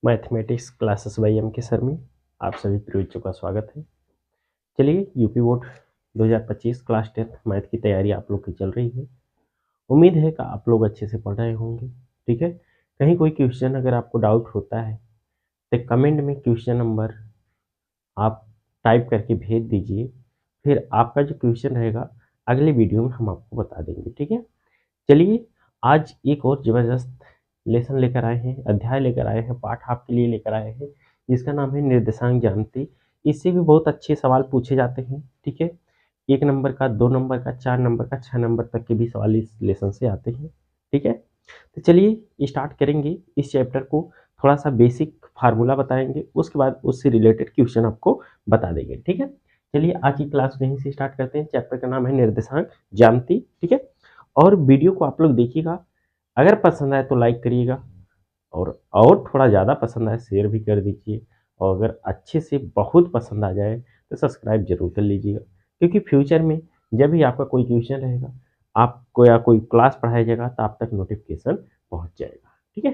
Mathematics classes by M के sir में आप सभी प्रिय का स्वागत है। चलिए, यूपी बोर्ड 2025 क्लास 10 मैथ की तैयारी आप लोग की चल रही है। उम्मीद है कि आप लोग अच्छे से पढ़ रहे होंगे। ठीक है, कहीं कोई क्वेश्चन अगर आपको डाउट होता है तो कमेंट में क्वेश्चन नंबर आप टाइप करके भेज दीजिए। फिर आपका जो क्वेश्चन रहेगा अगले वीडियो में हम आपको बता देंगे। ठीक है, चलिए आज एक और ज़बरदस्त लेसन लेकर आए हैं, अध्याय लेकर आए हैं, पाठ आपके लिए लेकर आए हैं जिसका नाम है निर्देशांक ज्यामिति। इससे भी बहुत अच्छे सवाल पूछे जाते हैं। ठीक है, 1 नंबर का, 2 नंबर का, 4 नंबर का, 6 नंबर तक के भी सवाल इस लेसन से आते हैं। ठीक है, तो चलिए स्टार्ट करेंगे इस चैप्टर को। थोड़ा सा बेसिक फार्मूला बताएंगे, उसके बाद उससे रिलेटेड क्वेश्चन आपको बता देंगे। ठीक है, चलिए आज की क्लास यहीं से स्टार्ट करते हैं। चैप्टर का नाम है निर्देशांक ज्यामिति। ठीक है, और वीडियो को आप लोग देखिएगा, अगर पसंद आए तो लाइक करिएगा और थोड़ा ज़्यादा पसंद आए शेयर भी कर दीजिए, और अगर अच्छे से बहुत पसंद आ जाए तो सब्सक्राइब जरूर कर लीजिएगा, क्योंकि फ्यूचर में जब भी आपका कोई क्वेश्चन रहेगा, आपको या कोई क्लास पढ़ाया जाएगा तो आप तक नोटिफिकेशन पहुंच जाएगा। ठीक है,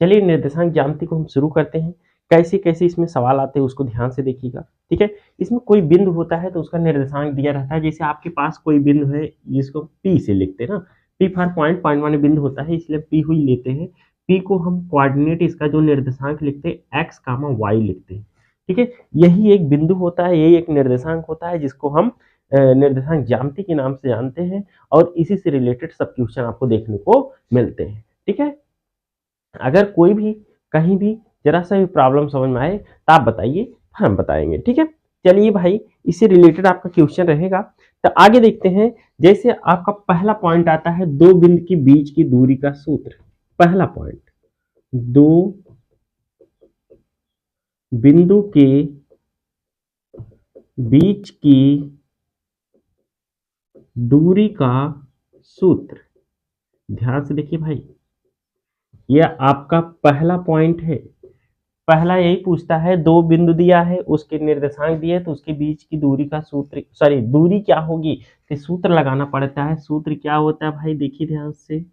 चलिए निर्देशांक ज्यामिति को हम शुरू करते हैं। कैसे कैसे इसमें सवाल आते हैं उसको ध्यान से देखिएगा। ठीक है, इसमें कोई बिंदु होता है तो उसका निर्देशांक दिया रहता है। जैसे आपके पास कोई बिंदु है जिसको पी से लिखते हैं ना, पी फॉर पॉइंट, पॉइंट माने बिंदु होता है, इसलिए पी हुई लेते हैं। पी को हम कोऑर्डिनेट, इसका जो निर्देशांक लिखते हैं एक्स कामा वाई लिखते हैं। ठीक है, यही एक बिंदु होता है, यही एक निर्देशांक होता है जिसको हम निर्देशांक ज्यामिति के नाम से जानते हैं, और इसी से रिलेटेड सब क्वेश्चन आपको देखने को मिलते हैं। ठीक है, अगर कोई भी कहीं भी जरा सा भी प्रॉब्लम समझ में आए तो आप बताइए, हम बताएंगे। ठीक है, चलिए भाई, इससे रिलेटेड आपका क्वेश्चन रहेगा तो आगे देखते हैं। जैसे आपका पहला पॉइंट आता है, दो बिंदु के बीच की दूरी का सूत्र। पहला पॉइंट, दो बिंदु के बीच की दूरी का सूत्र। ध्यान से देखिए भाई, यह आपका पहला पॉइंट है। पहला यही पूछता है, दो बिंदु दिया है, उसके निर्देशांक दिए, तो उसके बीच की दूरी का सूत्र, सॉरी दूरी क्या होगी, तो सूत्र लगाना पड़ता है। सूत्र क्या होता है भाई, देखिए ध्यान से,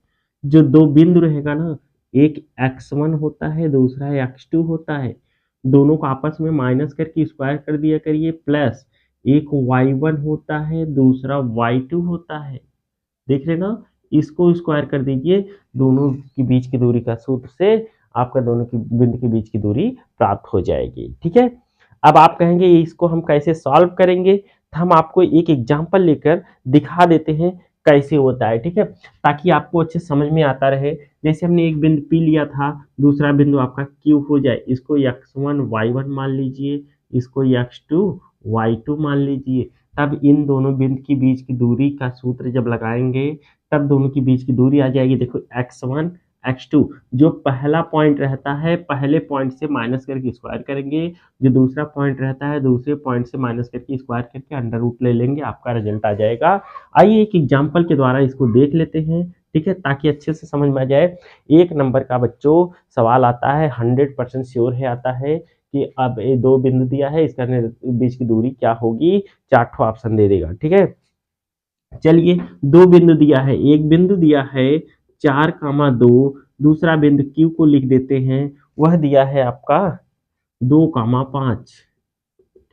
जो दो बिंदु रहेगा ना, एक x1 होता है, दूसरा x2 होता है, दोनों को आपस में माइनस करके स्क्वायर कर दिया करिए, प्लस एक y1 होता है, दूसरा y2 होता है। देख रहे ना, इसको स्क्वायर कर दीजिए, दोनों के बीच की दूरी का सूत्र से आपका दोनों की बिंदु के बीच की दूरी प्राप्त हो जाएगी। ठीक है, अब आप कहेंगे इसको हम कैसे सॉल्व करेंगे, तो हम आपको एक एग्जांपल लेकर दिखा देते हैं कैसे होता है। ठीक है, ताकि आपको अच्छे समझ में आता रहे। जैसे हमने एक बिंदु पी लिया था, दूसरा बिंदु आपका क्यू हो जाए, इसको x1 y1 मान लीजिए, इसको x2 y2 मान लीजिए। तब इन दोनों बिंदु के बीच की दूरी का सूत्र जब लगाएंगे, तब दोनों के बीच की दूरी आ जाएगी। देखो x1 x2, जो पहला पॉइंट रहता है पहले पॉइंट से माइनस करके स्क्वायर करेंगे, जो दूसरा पॉइंट रहता है दूसरे पॉइंट से माइनस करके स्क्वायर करके अंडर रूट ले लेंगे, आपका रिजल्ट आ जाएगा। आइए एक एग्जांपल के द्वारा इसको देख लेते हैं। ठीक है, ताकि अच्छे से समझ में आ जाए। 1 नंबर का बच्चों सवाल आता है, 100% श्योर है आता है कि अब ये दो बिंदु दिया है, इसका बीच की दूरी क्या होगी, 4 ठो ऑप्शन दे देगा। ठीक है, चलिए दो बिंदु दिया है, एक बिंदु दिया है 4,2, दूसरा बिंदु क्यू को लिख देते हैं, वह दिया है आपका 2,5।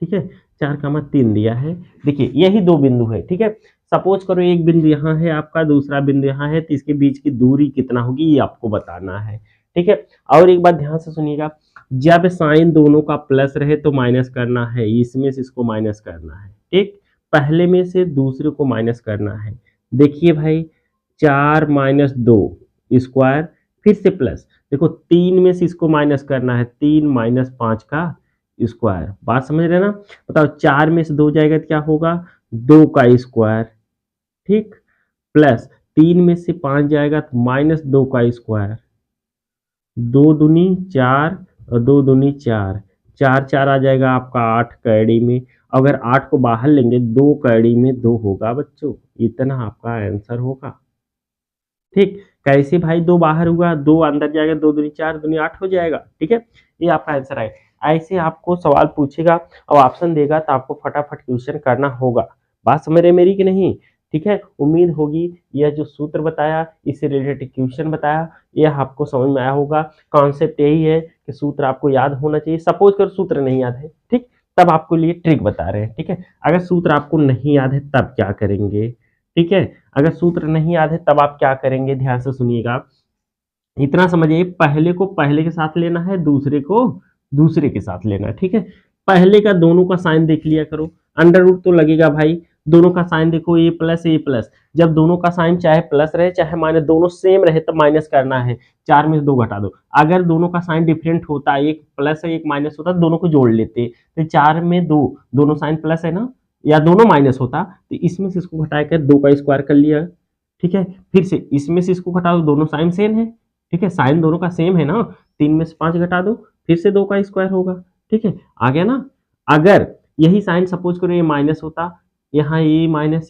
ठीक है, 4,3 दिया है। देखिए यही दो बिंदु है। ठीक है, सपोज करो एक बिंदु यहाँ है आपका, दूसरा बिंदु यहाँ है, तो इसके बीच की दूरी कितना होगी ये आपको बताना है। ठीक है, और एक बात ध्यान से सुनिएगा, जब साइन दोनों का प्लस रहे तो माइनस करना है, इसमें से इसको माइनस करना है। ठीक, पहले में से दूसरे को माइनस करना है। देखिए भाई, 4 - 2 स्क्वायर, फिर से प्लस, देखो 3 में से इसको माइनस करना है, 3 - 5 का स्क्वायर। बात समझ रहे ना, बताओ 4 में से 2 जाएगा तो क्या होगा, 2 का स्क्वायर। ठीक, प्लस 3 में से 5 जाएगा तो -2 का स्क्वायर। 2 दूनी 4 और 2 दूनी 4, 4 4 आ जाएगा आपका 8 कैडी में। अगर 8 को बाहर लेंगे 2 कैडी में 2 होगा बच्चों, इतना आपका आंसर होगा। ठीक, कैसे भाई, 2 बाहर हुआ, 2 अंदर जाएगा, 2 दूनी 4, दूनी 8 हो जाएगा। ठीक है, ये आपका आंसर है। ऐसे आपको सवाल पूछेगा और ऑप्शन देगा तो आपको फटाफट क्वेश्चन करना होगा। बात समझ रहे मेरी कि नहीं। ठीक है, उम्मीद होगी यह जो सूत्र बताया, इससे रिलेटेड क्वेश्चन बताया, यह आपको समझ में आया होगा। कॉन्सेप्ट यही है कि सूत्र आपको याद होना चाहिए। सपोज कर सूत्र नहीं याद है, ठीक, तब आपको लिए ट्रिक बता रहे हैं, ठीक है। अगर सूत्र आपको नहीं याद है तब क्या करेंगे, ठीक है। अगर सूत्र नहीं याद है तब आप क्या करेंगे, ध्यान से सुनिएगा। इतना समझिए, पहले को पहले के साथ लेना है, दूसरे को दूसरे के साथ लेना है, ठीक है। पहले का दोनों का साइन देख लिया करो, अंडर रूट तो लगेगा भाई, दोनों का साइन देखो, ए प्लस ए प्लस। जब दोनों का साइन चाहे प्लस रहे चाहे माइनस, दोनों सेम रहे तब माइनस करना है। 4 में से 2 घटा दो। अगर दोनों का साइन डिफरेंट होता, एक प्लस है एक माइनस होता, दोनों को जोड़ लेते। तो 4 में 2, दोनों साइन प्लस है ना, या दोनों माइनस होता, तो इसमें से इसको घटा कर 2 का स्क्वायर कर लिया, ठीक है। फिर से इसमें से इसको घटा दो, दोनों साइन सेम है, ठीक है, साइन दोनों का सेम है ना। 3 में से 5 घटा दो, फिर से 2 का स्क्वायर होगा, ठीक है, आ गया ना। अगर यही साइन सपोज करो ये माइनस होता, यहाँ ये माइनस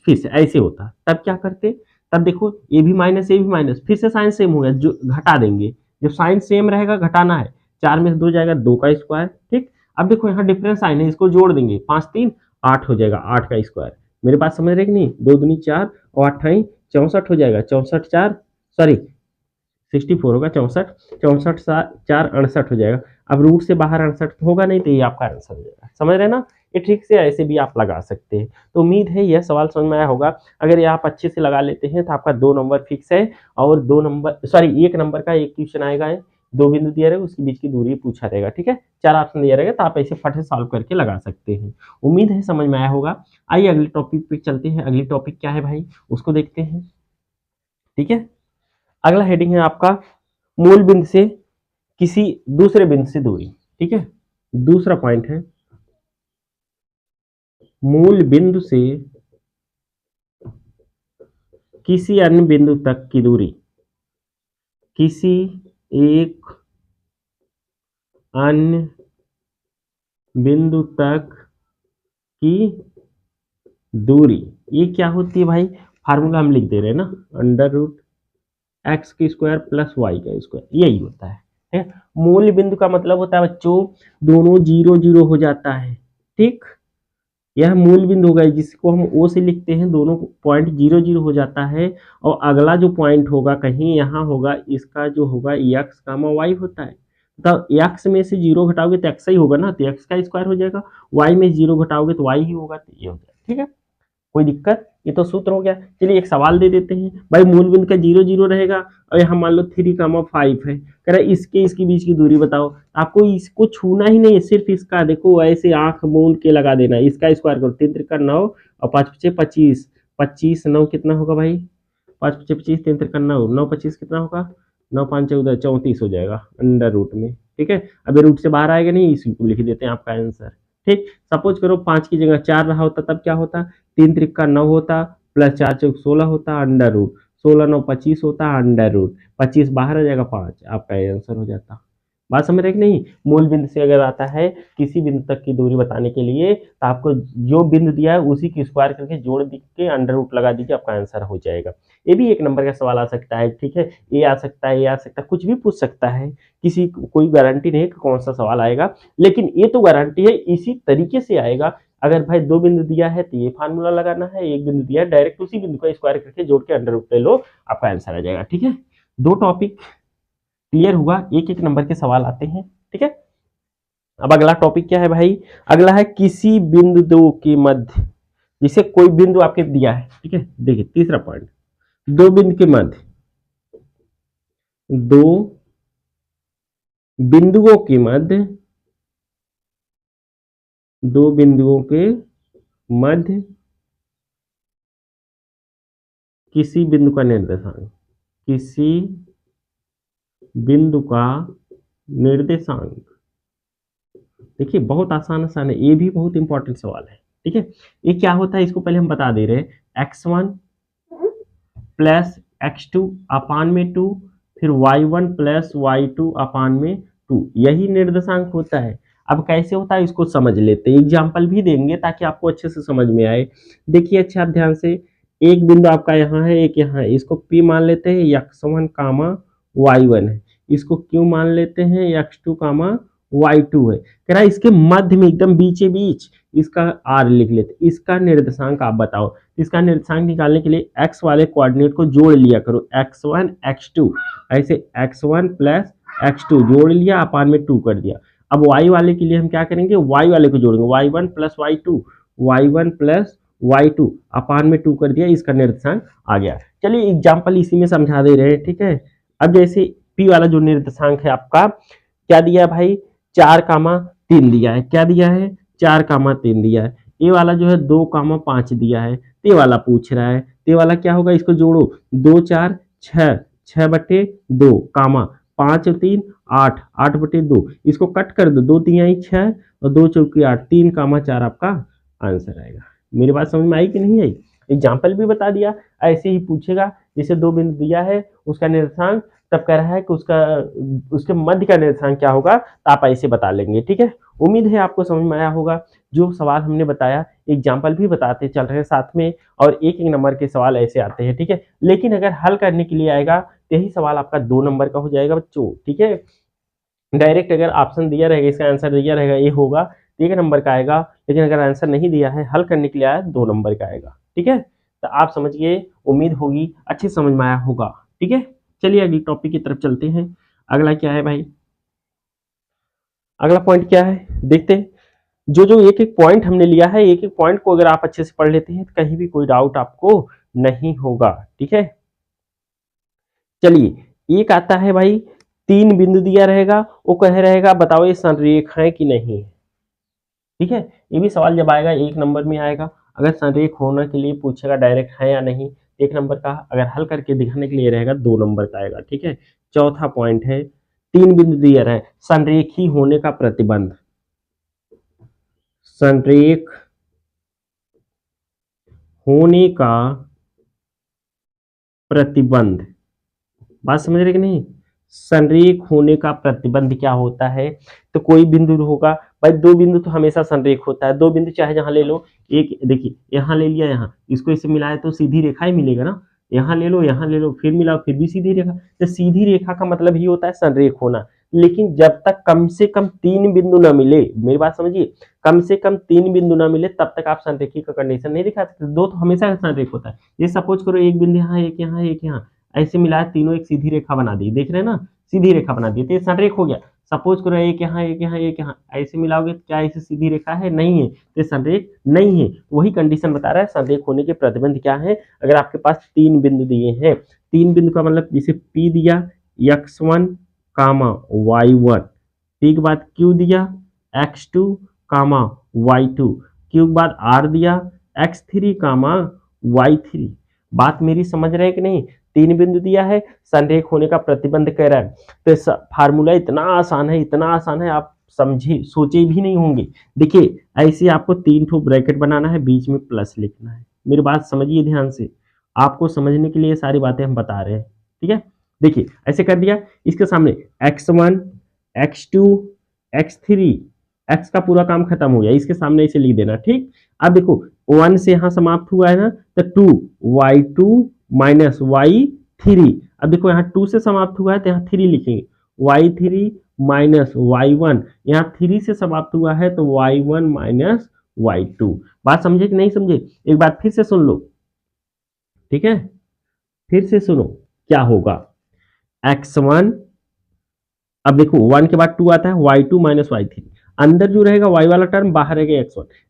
फिर से ऐसे होता, तब क्या करते, तब देखो ये भी माइनस, फिर से साइन सेम हो गया, जो घटा देंगे, जब साइन सेम रहेगा घटाना है। 4 में से 2 जाएगा, 2 का स्क्वायर, ठीक। अब देखो यहाँ डिफरेंस साइन है, इसको जोड़ देंगे, 5 3 8 हो जाएगा, 8 का स्क्वायर। मेरे पास समझ रहे कि नहीं, 2 दूनी 4 और 8 64 हो जाएगा, 64 4 सॉरी 64 होगा, 64 64 4 68 हो जाएगा। अब रूट से बाहर 68 होगा नहीं, तो ये आपका आंसर हो जाएगा। समझ रहे ना, ये ट्रिक से ऐसे भी आप लगा सकते हैं। तो उम्मीद है यह सवाल समझ में आया होगा। अगर ये आप अच्छे से लगा लेते हैं तो आपका 2 नंबर फिक्स है, और 2 नंबर सॉरी 1 नंबर का एक क्वेश्चन आएगा, 2 बिंदु दिया रहेगा, उसके बीच की दूरी पूछा रहेगा, ठीक है। 4 ऑप्शन दिया रहेगा, तो आप ऐसे फट से सॉल्व करके लगा सकते हैं। उम्मीद है समझ में आया होगा। आइए अगले टॉपिक पे चलते हैं। अगली टॉपिक क्या है भाई, उसको देखते हैं, ठीक है। अगला हेडिंग है आपका मूल बिंदु से किसी दूसरे बिंदु से दूरी, ठीक है। दूसरा पॉइंट है मूल बिंदु से किसी अन्य बिंदु तक की दूरी, किसी एक अन्य बिंदु तक की दूरी, ये क्या होती है भाई, फार्मूला हम लिख दे रहे हैं ना, अंडर रूट एक्स की स्क्वायर प्लस वाई का स्क्वायर, यही होता है, ठीक है। मूल बिंदु का मतलब होता है बच्चों, दोनों 0 0 हो जाता है, ठीक। यह मूल बिंदु होगा, जिसको हम ओ से लिखते हैं, दोनों पॉइंट 0 0 हो जाता है। और अगला जो पॉइंट होगा कहीं यहाँ होगा, इसका जो होगा एक्स कामा वाई होता है। तो एक्स में से 0 घटाओगे तो एक्स ही होगा ना, तो एक्स का स्क्वायर हो जाएगा। वाई में 0 घटाओगे तो वाई ही होगा, तो ये हो जाएगा, ठीक है। कोई दिक्कत, ये तो सूत्र हो गया। चलिए एक सवाल दे देते हैं भाई, मूल बिंदु का 0 0 रहेगा, और यहाँ मान लो 3 कामा 5 है, कह रहा है इसके बीच की दूरी बताओ। आपको इसको छूना ही नहीं है, सिर्फ इसका देखो ऐसे आंख मूंद के लगा देना है। इसका स्क्वायर करो, 3 त्रिका 9 और 5 पचे 25, 25 9 कितना होगा भाई, 5 पचे 25, 3 त्रिका 9, 9 25 कितना होगा, 9 5 14 34 हो जाएगा अंडर रूट में, ठीक है। अब रूट से बाहर आएगा नहीं, इसी को लिख देते हैं आपका आंसर, ठीक। सपोज करो 5 की जगह 4 रहा होता, तब क्या होता, 3 त्रिका 9 होता, प्लस 4 चौक 16 होता, अंडर रूट 16 9 25 होता, अंडर रूट 25 बाहर आ जाएगा 5, आपका आंसर हो जाता। बात समझ रहे कि नहीं। मूल बिंदु से अगर आता है किसी बिंदु तक की दूरी बताने के लिए, तो आपको जो बिंदु दिया है उसी की स्क्वायर करके जोड़ दी के अंडर रूट लगा दीजिए, आपका आंसर हो जाएगा। ये भी 1 नंबर का सवाल आ सकता है, ठीक है। ये आ सकता है, ये आ सकता है, कुछ भी पूछ सकता है, किसी कोई गारंटी नहीं कि कौन सा सवाल आएगा, लेकिन ये तो गारंटी है इसी तरीके से आएगा। अगर भाई 2 बिंदु दिया है तो ये फार्मूला लगाना है, 1 बिंदु दिया है डायरेक्ट उसी बिंदु का स्क्वायर करके जोड़ के अंडर रूट ले लो, आपका आंसर आ जाएगा, ठीक है। 2 टॉपिक क्लियर हुआ, 1 नंबर के सवाल आते हैं, ठीक है। अब अगला टॉपिक क्या है भाई, अगला है किसी बिंदु दो के मध्य, जिसे कोई बिंदु आपके दिया है, ठीक है। देखिए तीसरा पॉइंट, 2 बिंदु के मध्य, 2 बिंदुओं के मध्य, 2 बिंदुओं के मध्य किसी बिंदु का निर्देशांक, किसी बिंदु का निर्देशांक। देखिए बहुत आसान है, ये भी बहुत इंपॉर्टेंट सवाल है, ठीक है। ये क्या होता है इसको पहले हम बता दे रहे हैं, x1 प्लस x2 अपान में 2, फिर y1 प्लस y2 अपान में 2, यही निर्देशांक होता है। अब कैसे होता है इसको समझ लेते हैं, एग्जाम्पल भी देंगे ताकि आपको अच्छे से समझ में आए। देखिए अच्छा आप ध्यान से, एक बिंदु आपका यहाँ है, एक यहाँ है, इसको P मान लेते हैं, x1 कामा y1 है, इसको Q मान लेते हैं, x2 कामा y2 है। कह रहा है इसके मध्य में एकदम बीचे बीच इसका r लिख लेते, इसका निर्देशांक आप बताओ। इसका निर्देशांक निकालने के लिए x वाले कोऑर्डिनेट को जोड़ लिया करो, x1 x2, ऐसे x1 प्लस x2 जोड़ लिया, अपान में 2 कर दिया। अब y वाले के लिए हम क्या करेंगे, y वाले को जोड़ेंगे, y1 plus y2, y1 plus y2 अपान में 2 कर दिया, इसका निर्देशांक आ गया। चलिए एग्जाम्पल इसी में समझा दे रहे हैं, ठीक है। अब जैसे p वाला जो निर्देशांक है आपका क्या दिया है भाई, 4,3 दिया है। क्या दिया है, 4,3 दिया है। ए वाला जो है 2,5 दिया है। ते वाला पूछ रहा है, ते वाला क्या होगा, इसको जोड़ो, 2 4 6, 6/2 कामा 5 3 8, 8/2, इसको कट कर दो, 2 3 6 और 2 चौकी 8, 3,4 आपका आंसर आएगा। मेरी बात समझ में आई कि नहीं आई? एग्जाम्पल भी बता दिया। ऐसे ही पूछेगा, जैसे 2 बिंदु दिया है उसका निर्देशांक, तब कह रहा है कि उसके मध्य का निर्देशांक क्या होगा, तो आप ऐसे बता लेंगे, ठीक है। उम्मीद है आपको समझ में आया होगा। जो सवाल हमने बताया एग्जाम्पल भी बताते चल रहे हैं साथ में, और एक एक नंबर के सवाल ऐसे आते हैं, ठीक है। लेकिन अगर हल करने के लिए आएगा तो यही सवाल आपका 2 नंबर का हो जाएगा बच्चों, ठीक है। डायरेक्ट अगर ऑप्शन दिया रहेगा, इसका आंसर दिया रहेगा ये होगा, 1 नंबर का आएगा। लेकिन अगर आंसर नहीं दिया है, हल करने के लिए आया, 2 नंबर का आएगा, ठीक है। तो आप समझ गए, उम्मीद होगी अच्छे समझ में आया होगा, ठीक है। चलिए अगले टॉपिक की तरफ चलते हैं। अगला क्या है भाई, अगला पॉइंट क्या है देखते हैं। जो जो एक एक पॉइंट हमने लिया है, एक एक पॉइंट को अगर आप अच्छे से पढ़ लेते हैं तो कहीं भी कोई डाउट आपको नहीं होगा, ठीक है। चलिए एक आता है भाई, 3 बिंदु दिया रहेगा, वो कह रहेगा बताओ ये संरेख है कि नहीं, ठीक है। ये भी सवाल जब आएगा 1 नंबर में आएगा। अगर संरेख होने के लिए पूछेगा डायरेक्ट है या नहीं, 1 नंबर का। अगर हल करके दिखाने के लिए रहेगा 2 नंबर का आएगा, ठीक है। चौथा पॉइंट है, 3 बिंदु दिया रहे, संरेखी होने का प्रतिबंध, संरेख होने का प्रतिबंध, बात समझ रहे कि नहीं। संरेख होने का प्रतिबंध क्या होता है, तो कोई बिंदु होगा भाई, 2 बिंदु तो हमेशा संरेख होता है। 2 बिंदु चाहे जहां ले लो, एक देखिए यहाँ ले लिया, यहाँ इसको इसे मिलाया तो सीधी रेखा ही मिलेगा ना। यहाँ ले लो, यहाँ ले लो, फिर मिलाओ, फिर भी सीधी रेखा। तो सीधी रेखा का मतलब ही होता है संरेख होना। लेकिन जब तक कम से कम 3 बिंदु ना मिले, मेरी बात समझिए, कम से कम 3 बिंदु ना मिले तब तक आप संरेखी का कंडीशन नहीं दिखा सकते। 2 तो हमेशा संरेख होता है। ये सपोज करो एक बिंदु यहाँ, एक यहाँ, एक यहाँ, ऐसे मिलाया, तीनों एक सीधी रेखा बना दी, देख रहे हैं ना, सीधी रेखा बना दी, तो ये संरेख हो गया। सपोज करो एक यहाँ, एक यहाँ, एक यहाँ, ऐसे मिलाओगे तो क्या ऐसे सीधी रेखा है, नहीं है, तो संरेख नहीं है। वही कंडीशन बता रहा है संरेख होने के प्रतिबंध क्या है। अगर आपके पास 3 बिंदु दिए हैं, 3 बिंदु का मतलब जैसे P दिया x1 कामा y1, P के बाद Q दिया x2 कामा y2, Q के बाद R दिया x3 कामा y3। बात मेरी समझ रहे हैं कि नहीं। 3 बिंदु दिया है, संरेख होने का प्रतिबंध कह रहा है, तो फार्मूला इतना आसान है, इतना आसान है, आप समझे सोचे भी नहीं होंगे। देखिए ऐसे आपको 3 ठो ब्रैकेट बनाना है, बीच में प्लस लिखना है। मेरी बात समझिए ध्यान से, आपको समझने के लिए सारी बातें हम बता रहे हैं, ठीक है। देखिए ऐसे कर दिया, इसके सामने x1 x2 x3, x का पूरा काम खत्म हो गया, इसके सामने इसे लिख देना, ठीक। अब देखो 1 से यहाँ समाप्त हुआ है ना, तो 2 y2 माइनस y3। अब देखो यहाँ 2 से समाप्त हुआ है तो यहाँ 3 लिखेंगे, y3 माइनस y1, यहाँ 3 से समाप्त हुआ है तो y1 माइनस y2। बात समझे कि नहीं समझे, एक बार फिर से सुन लो, ठीक है। फिर से सुनो क्या होगा, x1, अब देखो 1 के बाद 2 आता है, y2 माइनस y3, अंदर जो रहेगा y वाला टर्म, बाहर रहेगा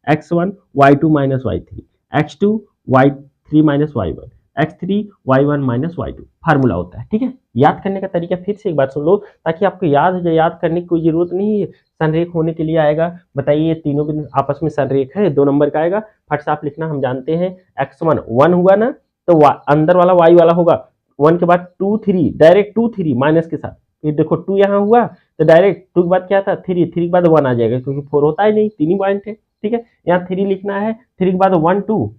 x1 y2 minus y3, x2 y3 minus y1, x3 y1 minus y2 formula होता है, ठीक है। याद करने का तरीका फिर से एक बार सुन लो ताकि आपको याद हो जाए, याद करने की कोई जरूरत नहीं है। संरेख होने के लिए आएगा, बताइए ये तीनों बिंदु आपस में संरेख है, 2 नंबर का आएगा, फट से आप लिखना। हम जानते हैं x1 1 हुआ ना, तो अंदर वाला y वाला होगा, 1 के बाद 2 3, डायरेक्ट 2 3 माइनस के साथ, ये देखो 2 यहाँ हुआ तो डायरेक्ट 2 के बाद क्या था 3, 3 के बाद 1 आ जाएगा, क्योंकि 4 होता ही नहीं, 3 ही पॉइंट है, ठीक है। यहाँ 3 लिखना है, 3 के बाद 1 2,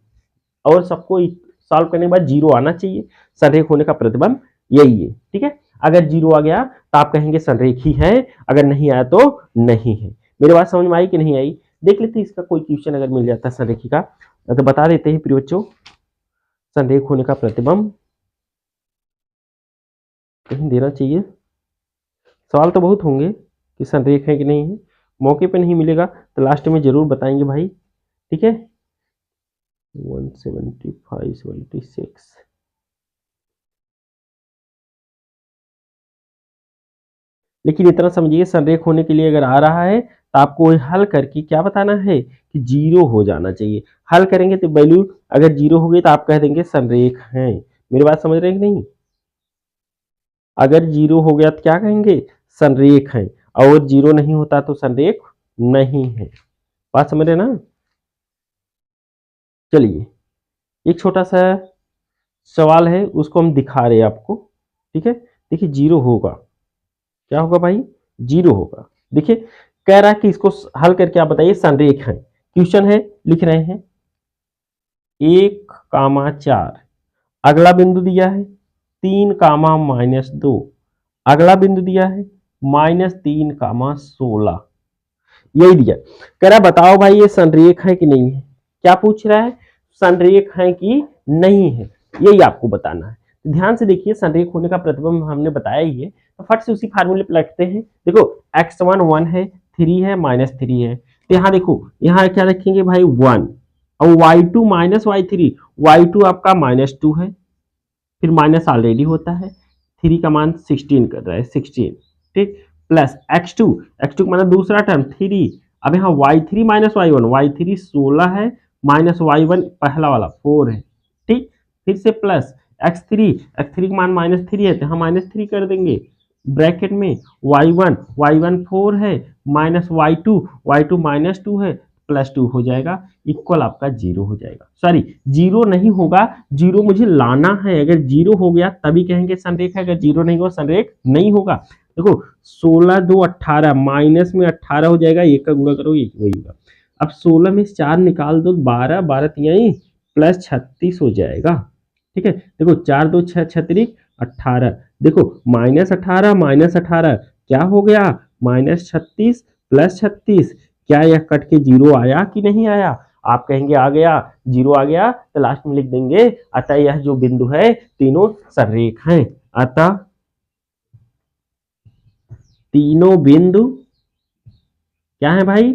और सबको सॉल्व करने के बाद 0 आना चाहिए। संरेख होने का प्रतिबंध यही है, ठीक है। अगर 0 आ गया तो आप कहेंगे संरेखी है, अगर नहीं आया तो नहीं है। मेरी बात समझ में आई कि नहीं आई, देख लेते इसका कोई क्वेश्चन अगर मिल जाता है संरेखी का, तो बता देते हैं प्रिय बच्चों। संरेख होने का प्रतिबंध कहीं देना चाहिए, सवाल तो बहुत होंगे, कि संरेख है कि नहीं है। मौके पे नहीं मिलेगा तो लास्ट में जरूर बताएंगे भाई, ठीक है। 175 76 लेकिन इतना समझिए, संरेख होने के लिए अगर आ रहा है तो आपको हल करके क्या बताना है कि जीरो हो जाना चाहिए। हल करेंगे तो वैल्यू अगर जीरो हो गई तो आप कह देंगे संरेख है। मेरी बात समझ रहे हैं कि नहीं? अगर जीरो हो गया तो क्या कहेंगे? संरेख है। और जीरो नहीं होता तो संरेख नहीं है। बात समझ रहे ना? चलिए, एक छोटा सा सवाल है, उसको हम दिखा रहे हैं आपको, ठीक है। देखिए जीरो होगा, क्या होगा भाई? जीरो होगा। देखिए कह रहा है कि इसको हल करके आप बताइए संरेख है। क्वेश्चन है, लिख रहे हैं 1,4, अगला बिंदु दिया है 3, -2, अगला बिंदु दिया है -3, 16, यही दिया। कह रहा बताओ भाई ये संरेख है कि नहीं है। क्या पूछ रहा है? संरेख है कि नहीं है, यही आपको बताना है। तो ध्यान से देखिए, संरेख होने का प्रतिबिंब हमने बताया ही है, तो फट से उसी फार्मूले पे लगते हैं। देखो x1 1 है, 3 है, -3 है, तो यहाँ देखो यहाँ क्या रखेंगे भाई 1, और y2 -y3, y2 आपका -2 है, फिर माइनस ऑलरेडी होता है, 3 का मान 16 कर रहा है 16, ठीक, प्लस x2, x2 का मतलब दूसरा टर्म 3, अब यहाँ y3 -y1, y3 16 है, माइनस y1 पहला वाला 4 है, ठीक, फिर से प्लस x3, x3 का मान -3 है तो यहाँ -3 कर देंगे, ब्रैकेट में y1 4 है, माइनस y2 -2 है, +2 हो जाएगा, इक्वल आपका 0 हो जाएगा। सॉरी, 0 नहीं होगा, 0 मुझे लाना है। अगर 0 हो गया तभी कहेंगे संरेख है, अगर 0 नहीं हो संरेख नहीं होगा। देखो 16 2 18, माइनस में 18 हो जाएगा, एक का गुणा करो एक वही होगा। अब 16 में 4 निकाल दो, 12 12 तिहाई प्लस 36 हो जाएगा, ठीक है। देखो 4 2 6 36 18, देखो -18 क्या हो गया? -36 + 36, क्या यह कट के 0 आया कि नहीं आया? आप कहेंगे आ गया, 0 आ गया तो लास्ट में लिख देंगे अतः यह जो बिंदु है तीनों संरेख हैं। अतः तीनों बिंदु क्या है भाई?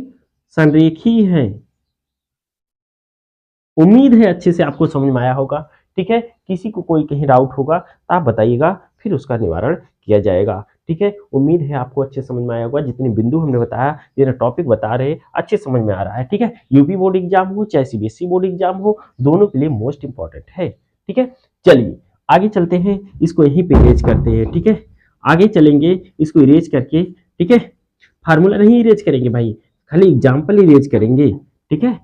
संरेखी हैं। उम्मीद है अच्छे से आपको समझ में आया होगा, ठीक है। किसी को कोई कहीं डाउट होगा तो आप बताइएगा, फिर उसका निवारण किया जाएगा, ठीक है। उम्मीद है आपको अच्छे समझ में आया होगा, जितने बिंदु हमने बताया, जितने टॉपिक बता रहे अच्छे समझ में आ रहा है, ठीक है। यूपी बोर्ड एग्जाम हो चाहे सीबीएसई बोर्ड एग्जाम हो, दोनों के लिए मोस्ट इंपॉर्टेंट है, ठीक है। चलिए आगे चलते हैं, इसको यहीं पे इरेज करते हैं, ठीक है। आगे चलेंगे इसको इरेज करके, ठीक है। फार्मूला नहीं इरेज करेंगे भाई, खाली एग्जाम्पल इरेज करेंगे, ठीक है।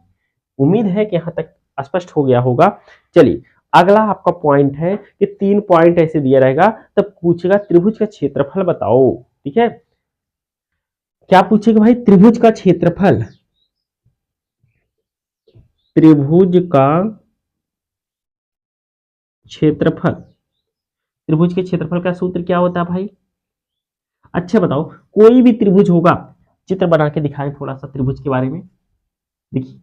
उम्मीद है कि यहाँ तक स्पष्ट हो गया होगा। चलिए अगला आपका पॉइंट है कि 3 पॉइंट ऐसे दिया रहेगा, तब पूछेगा त्रिभुज का क्षेत्रफल बताओ, ठीक है। क्या पूछेगा भाई? त्रिभुज का क्षेत्रफल। त्रिभुज का क्षेत्रफल, त्रिभुज के क्षेत्रफल का सूत्र क्या होता है भाई? अच्छा बताओ, कोई भी त्रिभुज होगा, चित्र बना के दिखाएं थोड़ा सा त्रिभुज के बारे में। देखिए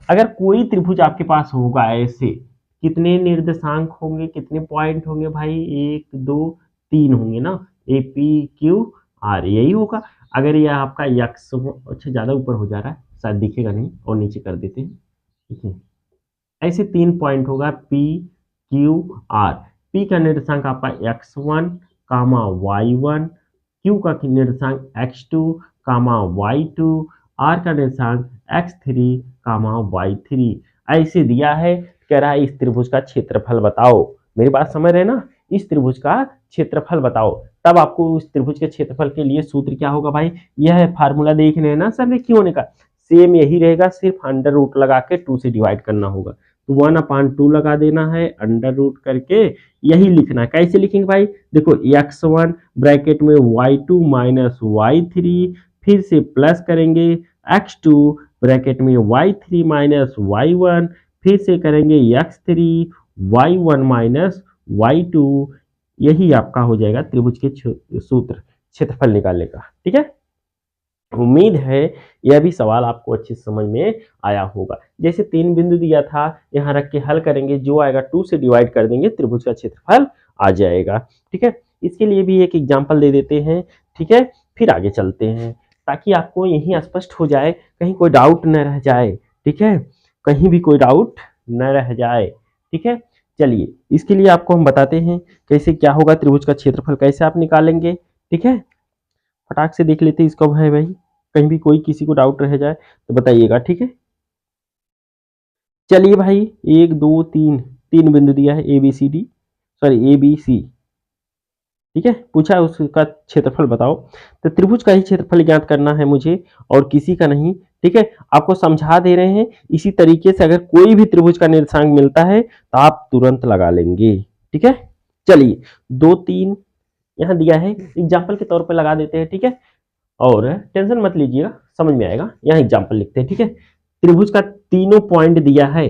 अगर कोई त्रिभुज आपके पास होगा ऐसे, कितने निर्देशांक होंगे, कितने पॉइंट होंगे भाई? 1 2 3 होंगे ना, ए पी क्यू आर, यही होगा। अगर ये आपका यक्स, अच्छा ज्यादा ऊपर हो जा रहा है शायद दिखेगा नहीं, और नीचे कर देते हैं, ठीक है। ऐसे 3 पॉइंट होगा पी क्यू आर। पी का निर्देशांक आपका x1, y1, क्यू का निर्देशांक x2, y2, आर का निर्देशांक x3, y3, ऐसे दिया है। कह रहा है इस त्रिभुज का क्षेत्रफल बताओ। मेरी बात समझ रहे हैं ना? इस त्रिभुज का क्षेत्रफल बताओ। तब आपको उस त्रिभुज के क्षेत्रफल के लिए सूत्र क्या होगा भाई? यह फार्मूला देख रहे हैं ना सर, क्यों होने का सेम यही रहेगा, सिर्फ अंडर रूट लगा के 2 से डिवाइड करना होगा। तो 1/2 लगा देना है, अंडर रूट करके यही लिखना है। कैसे लिखेंगे भाई? देखो x1 ब्रैकेट में y2 - y3, फिर से प्लस करेंगे x2 ब्रैकेट में y3 - y1, फिर से करेंगे x3 y1 - y2, यही आपका हो जाएगा त्रिभुज के सूत्र क्षेत्रफल निकालने का, ठीक है। उम्मीद है यह भी सवाल आपको अच्छे समझ में आया होगा। जैसे 3 बिंदु दिया था, यहाँ रख के हल करेंगे, जो आएगा 2 से डिवाइड कर देंगे, त्रिभुज का क्षेत्रफल आ जाएगा, ठीक है। इसके लिए भी एक एग्जांपल दे देते हैं, ठीक है। फिर आगे चलते हैं ताकि आपको यही स्पष्ट हो जाए, कहीं कोई डाउट न रह जाए। ठीक है, कहीं भी कोई डाउट न रह जाए। ठीक है, चलिए इसके लिए आपको हम बताते हैं कैसे क्या होगा, त्रिभुज का क्षेत्रफल कैसे आप निकालेंगे। ठीक है, फटाक से देख लेते हैं इसको भाई, कहीं भी कोई किसी को डाउट रह जाए तो बताइएगा। ठीक है, चलिए भाई, 1 2 3 3 बिंदु दिया है, A B C D, sorry A B C. ठीक है, पूछा उसका क्षेत्रफल बताओ, तो त्रिभुज का ही क्षेत्रफल ज्ञात करना है मुझे और किसी का नहीं। ठीक है, आपको समझा दे रहे हैं, इसी तरीके से अगर कोई भी त्रिभुज का निर्देशांक मिलता है तो आप तुरंत लगा लेंगे। ठीक है, चलिए 2 3 यहाँ दिया है, एग्जाम्पल के तौर पर लगा देते हैं। ठीक है, और टेंशन मत लीजिएगा, समझ में आएगा। यहाँ एग्जाम्पल लिखते हैं। ठीक है, त्रिभुज का तीनों पॉइंट दिया है,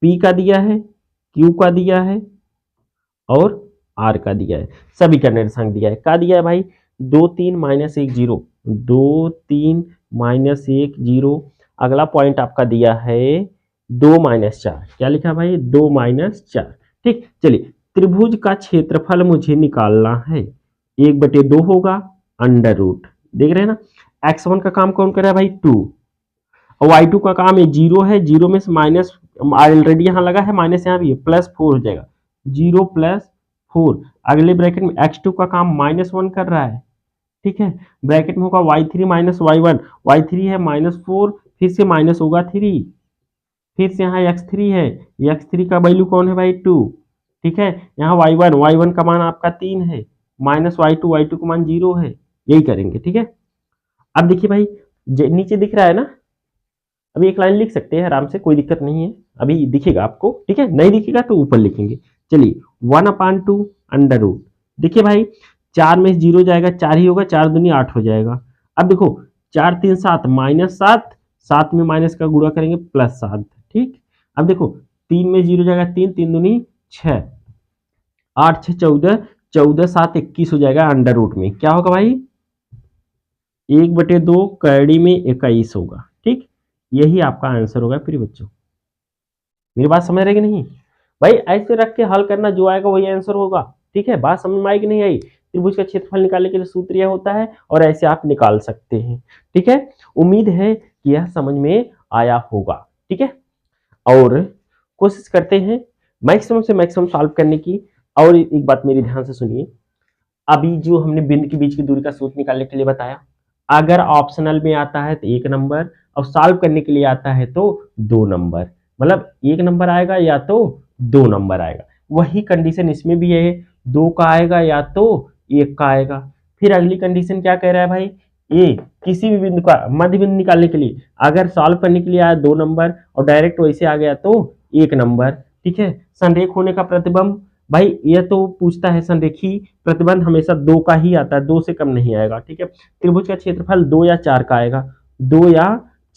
पी का दिया है, क्यू का दिया है और आर का दिया है, सभी का निर्देशांक दिया है। क्या दिया है भाई, 2 3 माइनस 1 0, 2 3 माइनस 1 0। अगला पॉइंट आपका दिया है 2 माइनस 4, क्या लिखा भाई, 2 माइनस 4। ठीक, चलिए त्रिभुज का क्षेत्रफल मुझे निकालना है, 1/2 होगा अंडर रूट, देख रहे हैं ना। x1 का काम कौन कर रहा है भाई, 2, और y2 का काम है 0 है, 0 में से माइनस ऑलरेडी यहाँ लगा है, माइनस यहाँ भी है, +4 हो जाएगा, 0 + 4। अगले ब्रैकेट में x2 का काम -1 कर रहा है। ठीक है, ब्रैकेट में होगा y3 - y1, y3 है -4, फिर से माइनस होगा 3, फिर से यहाँ x3 है, x3 का वैल्यू कौन है भाई, 2। ठीक है, यहाँ y1 का मान आपका 3 है, -y2 का मान 0 है, यही करेंगे। ठीक है, अब देखिए भाई, नीचे दिख रहा है ना, अभी एक लाइन लिख सकते हैं आराम से, कोई दिक्कत नहीं है, अभी दिखेगा आपको। ठीक है, नहीं दिखेगा तो ऊपर लिखेंगे। चलिए 1/2 अंडर रूट, देखिए भाई 4 में 0 जाएगा, 4 ही होगा, 4 दूनी 8 हो जाएगा। अब देखो 4 3 7 -7, 7 में माइनस का गुणा करेंगे +7। ठीक, अब देखो 3 में 0 जाएगा, 3 3 दूनी 6, 8 6 14, 14 7 21 हो जाएगा अंडर रूट में, क्या होगा भाई, 1/2 कड़ी में 21 होगा। ठीक, यही आपका आंसर होगा प्रिय बच्चों। मेरी बात समझ रहे कि नहीं भाई, ऐसे रख के हल करना, जो आएगा वही आंसर होगा। ठीक है, बात समझ में आई कि नहीं आई। त्रिभुज का क्षेत्रफल निकालने के लिए सूत्र यह होता है और ऐसे आप निकाल सकते हैं। ठीक है, उम्मीद है कि यह समझ में आया होगा। ठीक है, और कोशिश करते हैं मैक्सिमम से मैक्सिमम सॉल्व करने की। और एक बात मेरी ध्यान से सुनिए, अभी जो हमने बिंदु के बीच की दूरी का सूत्र निकालने के लिए बताया, अगर ऑप्शनल में आता है तो 1 नंबर, और सॉल्व करने के लिए आता है तो 2 नंबर, मतलब 1 नंबर आएगा या तो 2 नंबर आएगा। वही कंडीशन इसमें भी है, 2 का आएगा या तो 1 का आएगा। फिर अगली कंडीशन क्या कह रहा है भाई, ये किसी भी बिंदु का मध्य बिंदु निकालने के लिए अगर सॉल्व करने के लिए आया 2 नंबर और डायरेक्ट वैसे आ गया तो 1 नंबर। ठीक है, संरेख होने का प्रतिबंध, भाई ये तो पूछता है संरेखी प्रतिबंध हमेशा 2 का ही आता है, 2 से कम नहीं आएगा। ठीक है, त्रिभुज का क्षेत्रफल 2 या 4 का आएगा, 2 या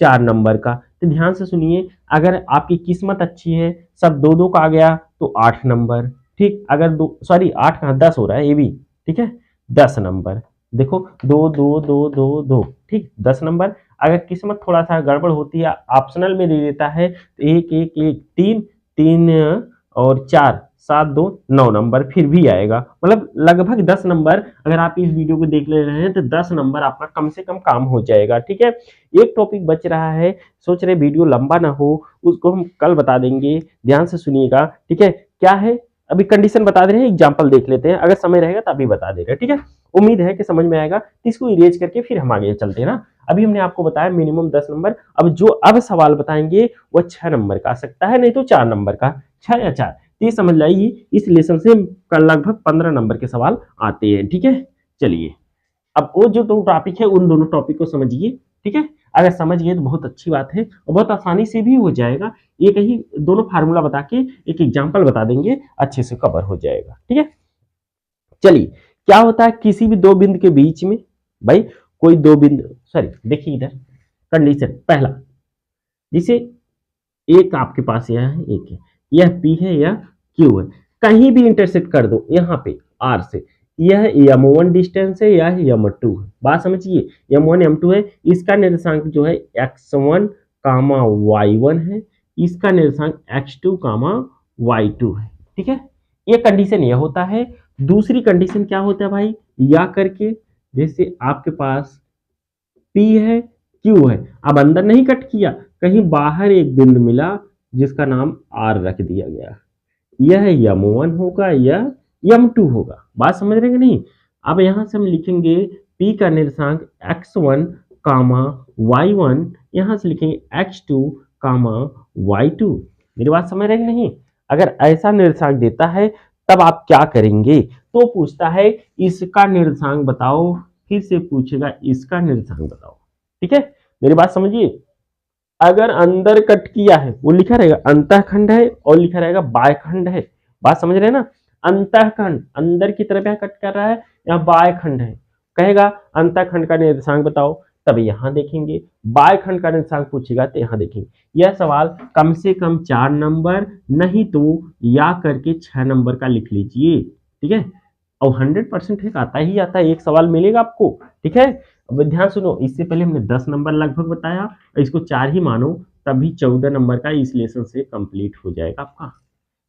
4 नंबर का। तो ध्यान से सुनिए, अगर आपकी किस्मत अच्छी है, सब 2 का आ गया तो 8 नंबर। ठीक, अगर 2 सॉरी 8 कहाँ 10 हो रहा है ये भी। ठीक है, 10 नंबर, देखो 2 2 2 2 2, ठीक 10 नंबर। अगर किस्मत थोड़ा सा गड़बड़ होती है, ऑप्शनल में दे देता है तो 1 1 1 3 3 और 4 7 2 9 नंबर फिर भी आएगा, मतलब लगभग 10 नंबर। अगर आप इस वीडियो को देख ले रहे हैं तो 10 नंबर आपका कम से कम काम हो जाएगा। ठीक है, एक टॉपिक बच रहा है, सोच रहे वीडियो लंबा ना हो, उसको हम कल बता देंगे, ध्यान से सुनिएगा। ठीक है, क्या है, अभी कंडीशन बता दे रहे हैं, एग्जाम्पल देख लेते हैं, अगर समय रहेगा तो अभी बता दे रहे हैं। ठीक है, उम्मीद है कि समझ में आएगा, इसको इरेज करके फिर हम आगे चलते हैं ना। अभी हमने आपको बताया मिनिमम 10 नंबर, अब जो अब सवाल बताएंगे वो 6 नंबर का आ सकता है, नहीं तो 4 नंबर का, 6 या 4, ये समझ लाइए। इस लेसन से लगभग 15 नंबर के सवाल आते हैं। ठीक है, चलिए अब वो जो 2 टॉपिक है उन दोनों टॉपिक को समझिए। ठीक है, अगर समझ गए तो बहुत अच्छी बात है और बहुत आसानी से भी हो जाएगा। एक ही दोनों फार्मूला बता के एक एग्जाम्पल बता देंगे, अच्छे से कवर हो जाएगा। ठीक है, चलिए क्या होता है किसी भी 2 बिंदु के बीच में, भाई कोई 2 बिंदु, सॉरी देखिए इधर कंडीशन पहला, जिसे एक आपके पास यह है, एक है, यह P है या Q है, कहीं भी इंटरसेक्ट कर दो यहाँ पे R से, यह M1 डिस्टेंस है, यह M2 है। बात समझिए, M1 M2 है, इसका निर्देशांक जो है X1, Y1 है, इसका निर्देशांक X2, Y2 है। ठीक है, ये कंडीशन यह होता है। दूसरी कंडीशन क्या होता है भाई, या करके जैसे आपके पास P है, Q है, अब अंदर नहीं कट किया, कहीं बाहर एक बिंदु मिला जिसका नाम R रख दिया गया, यह M1 होगा, यह M2 होगा। बात समझ रहे हैं कि नहीं? अब यहां से हम लिखेंगे P का निर्देशांक x1 कामा y1, यहां से लिखेंगे x2 कामा y2। मेरी बात समझ रहे हैं कि नहीं? अगर ऐसा निर्देशांक देता है तब आप क्या करेंगे? तो पूछता है इसका निर्देशांक बताओ, फिर से पूछेगा इसका निर्देशांक बताओ। ठीक है, मेरी बात समझिए। अगर अंदर कट किया है वो लिखा रहेगा अंतःखंड है और लिखा रहेगा बाह्यखंड है। बात समझ रहे हैं ना? अंतःखंड अंदर की तरफ यहाँ कट कर रहा है, यहाँ बाह्यखंड है, कहेगा अंतःखंड का निर्देशांक बताओ, तब यहाँ देखेंगे। बाह्यखंड का निर्देशांक पूछेगा तो यहाँ देखेंगे। यह सवाल कम से कम 4 नंबर नहीं तो या करके 6 नंबर का लिख लीजिए। ठीक है, और 100% आता ही आता है, एक सवाल मिलेगा आपको। ठीक है, अब ध्यान सुनो, इससे पहले हमने 10 नंबर लगभग बताया, इसको 4 ही मानो, तभी 14 नंबर का इस लेसन से कंप्लीट हो जाएगा आपका।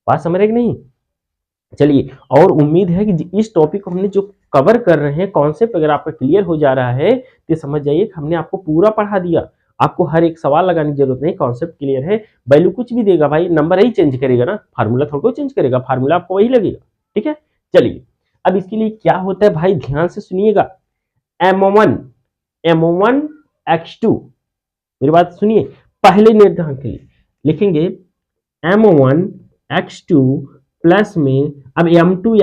बात समझ रहे कि नहीं? चलिए, और उम्मीद है कि इस टॉपिक को हमने जो कवर कर रहे हैं, कॉन्सेप्ट अगर आपका क्लियर हो जा रहा है तो समझ जाइए कि हमने आपको पूरा पढ़ा दिया। आपको हर एक सवाल लगाने की जरूरत नहीं, कॉन्सेप्ट क्लियर है। वैल्यू कुछ भी देगा भाई, नंबर ही चेंज करेगा ना, फार्मूला थोड़ा चेंज करेगा, फार्मूला आपको वही लगेगा। ठीक है, चलिए अब इसके लिए क्या होता है भाई, ध्यान से सुनिएगा। M1 x2, मेरी बात सुनिए, पहले निर्देशांक के लिए लिखेंगे M1 x2 प्लस में, अब M2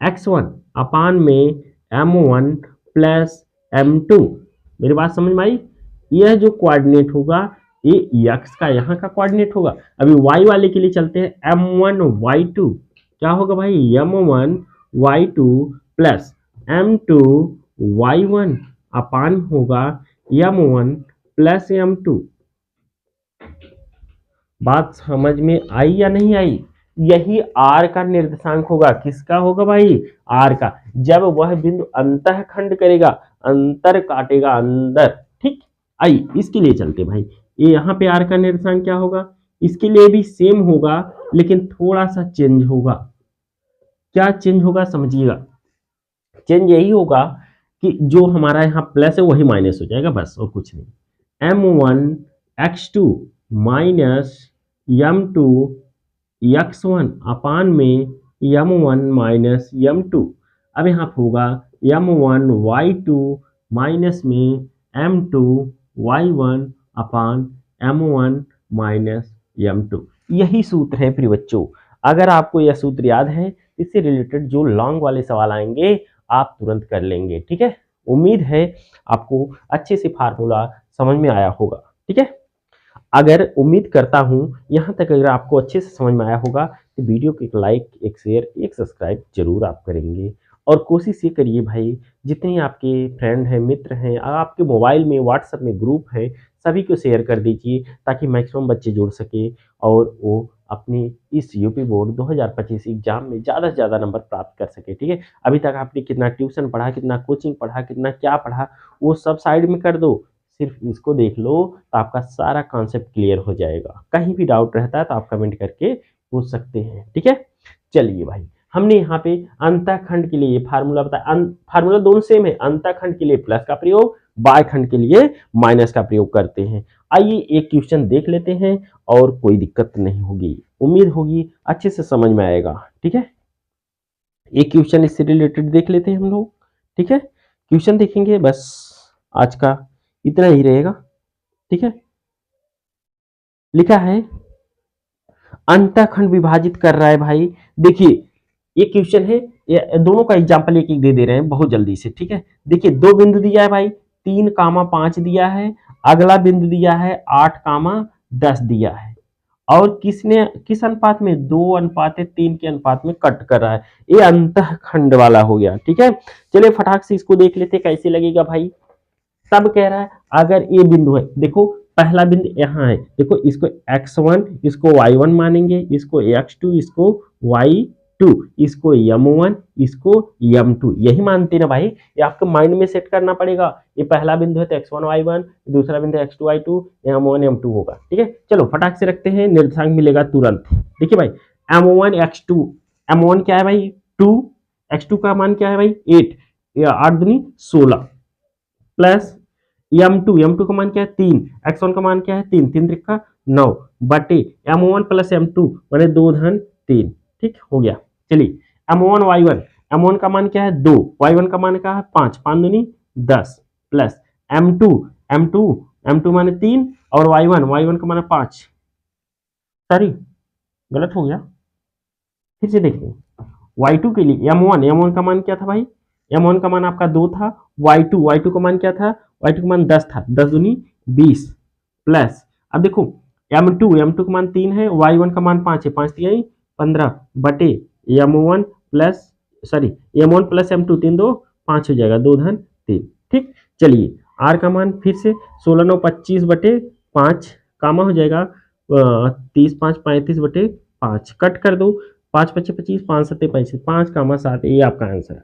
x1 अपान में M1 प्लस M2। मेरी बात समझ में आई? यह जो कोऑर्डिनेट होगा ये x का यहाँ का कोऑर्डिनेट होगा। अभी y वाले के लिए चलते हैं, M1 y2 क्या होगा भाई, M1 y2 plus M2 y1 अपान होगा M1 प्लस M2। बात समझ में आई या नहीं आई? यही R का निर्देशांक होगा। किसका होगा भाई? R का। जब वह बिंदु अंतःखंड करेगा, अंतर काटेगा अंदर। ठीक, आई इसके लिए चलते भाई, ये यहाँ पे R का निर्देशांक क्या होगा, इसके लिए भी सेम होगा लेकिन थोड़ा सा चेंज होगा। क्या चेंज होगा समझिएगा, चेंज यही होगा कि जो हमारा यहाँ प्लस है वही माइनस हो जाएगा, बस और कुछ नहीं। M1 x2 minus M2 x1 अपान में M1 माइनस M2। अब यहाँ पर होगा M1 y2 माइनस में M2 y1 अपान M1 माइनस M2। यही सूत्र है प्रिय बच्चों। अगर आपको यह सूत्र याद है, इससे रिलेटेड जो लॉन्ग वाले सवाल आएंगे आप तुरंत कर लेंगे। ठीक है, उम्मीद है आपको अच्छे से फार्मूला समझ में आया होगा। ठीक है, अगर उम्मीद करता हूं यहां तक अगर आपको अच्छे से समझ में आया होगा तो वीडियो को एक लाइक, एक शेयर, एक सब्सक्राइब जरूर आप करेंगे। और कोशिश ये करिए भाई, जितने आपके फ्रेंड हैं, मित्र हैं, आपके मोबाइल में व्हाट्सएप में ग्रुप है, सभी को शेयर कर दीजिए ताकि मैक्सिमम बच्चे जुड़ सके और वो अपनी इस यूपी बोर्ड 2025 एग्जाम में ज़्यादा से ज़्यादा नंबर प्राप्त कर सके। ठीक है, अभी तक आपने कितना ट्यूशन पढ़ा, कितना कोचिंग पढ़ा, कितना क्या पढ़ा, वो सब साइड में कर दो, सिर्फ इसको देख लो तो आपका सारा कॉन्सेप्ट क्लियर हो जाएगा। कहीं भी डाउट रहता है तो आप कमेंट करके पूछ सकते हैं। ठीक है, चलिए भाई, हमने यहाँ पे अंतःखंड के लिए फार्मूला बताया, फार्मूला दोनों सेम है, अंतःखंड के लिए प्लस का प्रयोग, बाह्यखंड के लिए माइनस का प्रयोग करते हैं। आइए एक क्वेश्चन देख लेते हैं और कोई दिक्कत नहीं होगी, उम्मीद होगी अच्छे से समझ में आएगा। ठीक है, एक क्वेश्चन इससे रिलेटेड देख लेते हैं हम लोग। ठीक है, क्वेश्चन देखेंगे, बस आज का इतना ही रहेगा। ठीक है, लिखा है अंतःखंड विभाजित कर रहा है भाई। देखिए ये क्वेश्चन है, ये दोनों का एग्जांपल एक एक दे दे रहे हैं बहुत जल्दी से। ठीक है, देखिए दो बिंदु दिया है भाई, 3,5 दिया है, अगला बिंदु दिया है 8,10 दिया है, और किस अनुपात में, 2:3 के अनुपात में कट कर रहा है। ये अंतःखंड वाला हो गया। ठीक है, चलिए फटाक से इसको देख लेते कैसे लगेगा भाई। तब कह रहा है अगर ये बिंदु है, देखो पहला बिंदु यहाँ है, देखो इसको x1, इसको y1 मानेंगे, इसको x2, इसको y2, इसको m1, इसको m2, यही मानते ना भाई। ये आपके माइंड में सेट करना पड़ेगा। ये पहला बिंदु है तो x1 y1, दूसरा बिंदु x2 y2, m1 m2 होगा। ठीक है, चलो फटाक से रखते हैं, निर्देशांक मिलेगा तुरंत। देखिए भाई m1 x2, m1 क्या है भाई 2, x2 का मान क्या है भाई 8, 8 दूनी 16 प्लस m2 का मान क्या है 3, x1 का मान क्या है 3, 3 त्रिका 9 बटे m1 प्लस m2 माने 2 धन 3। ठीक हो गया। चलिए m1 y1, m1 का मान क्या है 2, y1 का मान क्या है 5, 5 दूनी 10 प्लस m2 माने 3 और y1 का मान है 5। सॉरी गलत हो गया, फिर से देखिए y2 के लिए m1 का मान क्या था भाई, m1 का मान आपका 2 था, y2 का मान क्या था, y2 का मान 10 था, 10 दूनी 20 प्लस अब देखो m2 का मान 3 है, y1 का मान 5 है, 5 3 15 बटे m1 plus sorry m1 plus m2 3 2 5 हो जाएगा, 2 धन 3। ठीक चलिए r का मान फिर से 16 9 25 बटे 5 कामा हो जाएगा 30 5 35 बटे 5 कट कर दो, 5 25 25 5 7 25 5 कामा 7, ये आपका आंसर है।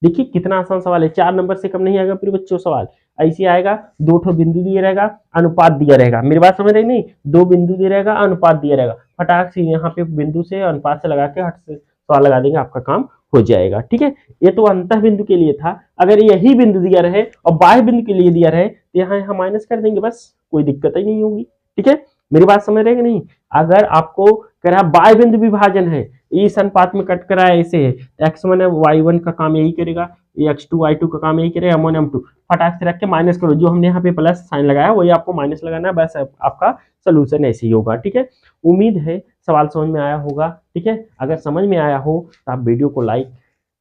देखिए कितना आसान सवाल है, 4 नंबर से कम नहीं आएगा फिर बच्चों सवाल। ऐसे आएगा, दो ठो बिंदु दिया रहेगा, अनुपात दिया रहेगा, मेरी बात समझ रही नहीं, दो बिंदु दिया रहेगा, अनुपात दिया रहेगा, फटाक से यहाँ पे बिंदु से अनुपात से लगा के हट से सवाल लगा देंगे, आपका काम हो जाएगा। ठीक है, ये तो अंतः बिंदु के लिए था, अगर यही बिंदु दिया रहे और बाह्य बिंदु के लिए दिया रहे तो यहाँ माइनस कर देंगे, बस कोई दिक्कत ही नहीं होगी। ठीक है, मेरी बात समझ रहे कि नहीं। अगर आपको कह रहा बाह्य बिंदु विभाजन है, इस अनुपात में कट करा ऐसे है, x1 है y1 का काम यही करेगा, x2 y2 का काम यही करेगा, m1 m2 फटाक से रख के माइनस करो, जो हमने यहाँ पे प्लस साइन लगाया वही आपको माइनस लगाना है, बस आपका सोल्यूशन ऐसे ही होगा। ठीक है, उम्मीद है सवाल समझ में आया होगा। ठीक है, अगर समझ में आया हो तो आप वीडियो को लाइक,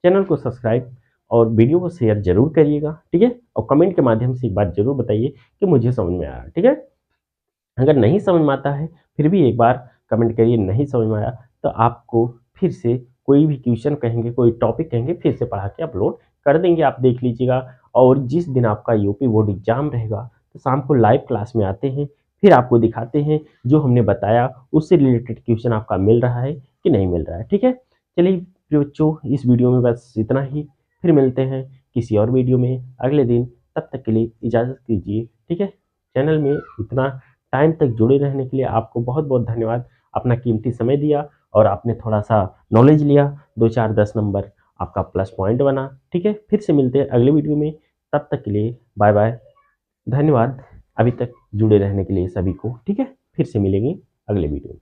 चैनल को सब्सक्राइब और वीडियो को शेयर जरूर करिएगा। ठीक है, और कमेंट के माध्यम से एक बात जरूर बताइए कि मुझे समझ में आया। ठीक है, अगर नहीं समझ में आता है फिर भी एक बार कमेंट करिए, नहीं समझ में आया तो आपको फिर से कोई भी क्वेश्चन कहेंगे, कोई टॉपिक कहेंगे, फिर से पढ़ा के अपलोड कर देंगे, आप देख लीजिएगा। और जिस दिन आपका यूपी बोर्ड एग्जाम रहेगा तो शाम को लाइव क्लास में आते हैं, फिर आपको दिखाते हैं जो हमने बताया उससे रिलेटेड क्वेश्चन आपका मिल रहा है कि नहीं मिल रहा है। ठीक है, चलिए बच्चों इस वीडियो में बस इतना ही, फिर मिलते हैं किसी और वीडियो में अगले दिन, तब तक के लिए इजाज़त दीजिए। ठीक है, चैनल में इतना टाइम तक जुड़े रहने के लिए आपको बहुत बहुत धन्यवाद। अपना कीमती समय दिया और आपने थोड़ा सा नॉलेज लिया, 2 4 10 नंबर आपका प्लस पॉइंट बना। ठीक है, फिर से मिलते हैं अगले वीडियो में, तब तक के लिए बाय बाय, धन्यवाद अभी तक जुड़े रहने के लिए सभी को। ठीक है, फिर से मिलेंगे अगले वीडियो में।